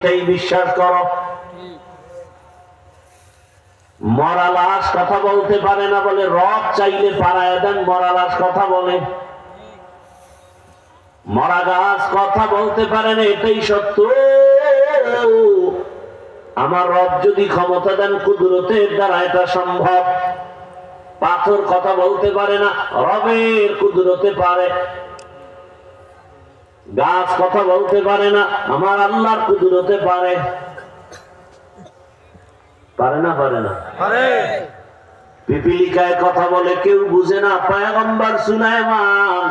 মিথ্যাই বিশ্বাস করো। মরা লাশ কথা বলতে পারে না বলে রব চাইলে পাড়ায় দেন, মরা লাশ কথা বলে। মরা গাছ কথা বলতে পারে না, এটাই সত্য। আমার রব যদি ক্ষমতা দেন, কুদরতের দ্বারা এটা সম্ভব। পাথর কথা বলতে পারে না, রবের কুদরতে পারে। গাছ কথা বলতে পারে না, আমার আল্লাহর কুদরতে পারে। পারে না? পারে না? পিপিলিকায় কথা বলে, কেউ বুঝে না। পয়গম্বর সুলাইমান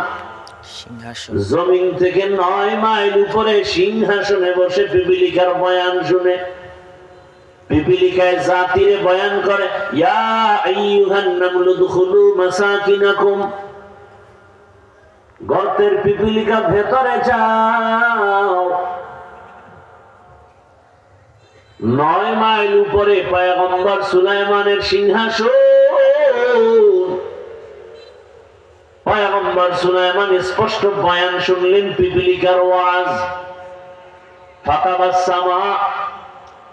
জমিন থেকে 9 মাইল উপরে সিংহাসনে বসে পিপিলিকার বয়ান শুনে। পিপিলিকায় জাতিরে বয়ান করে, ইয়া আইয়ুহান নামলু দুখুলু মাসাকিনাকুম। গর্তের পিপিলিকা ভেতরে যাও। 9 মাইল উপরে পয়গম্বর সুলাইমানের সিংহাসন। পয়গম্বর সুলাইমান স্পষ্ট বয়ান শুনলেন, পিপিলিকার ওয়াজ। ফাতাবাসসামা,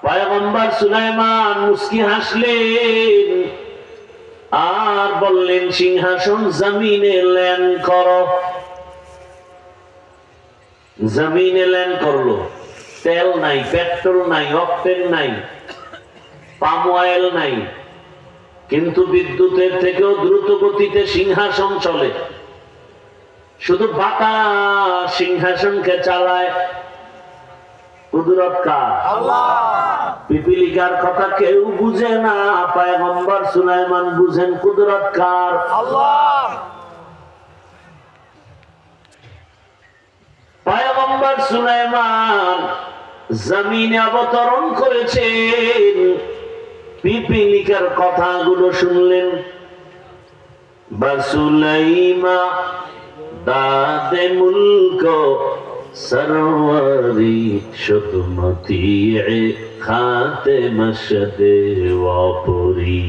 পয়গম্বর সুলাইমান মুস্কি হাসলেন আর বললেন, সিংহাসন জমিনে ল্যান্ড করো। জমিনে ল্যান্ড করলো। তেল নাই, পেট্রোল নাই, অক্টেন নাই, পাম অয়েল নাই, কিন্তু বিদ্যুতের থেকেও দ্রুত গতিতে সিংহাসন চলে। শুধু বাতাস সিংহাসনকে চালায়। কুদরত কার? আল্লাহ। পিপিলিকার কথা কেউ বুঝে না, পয়গম্বর সুলাইমান বুঝেন। কুদরত কার? আল্লাহ। পয়গম্বর সুলাইমান জমিনে অবতরণ করেছেন, পিপিলিকার কথাগুলো শুনলেন। বাসুলাইমা দাদে মুলক সরওয়ারি শুতমতি খাতে মশদে ওয়াপুরি।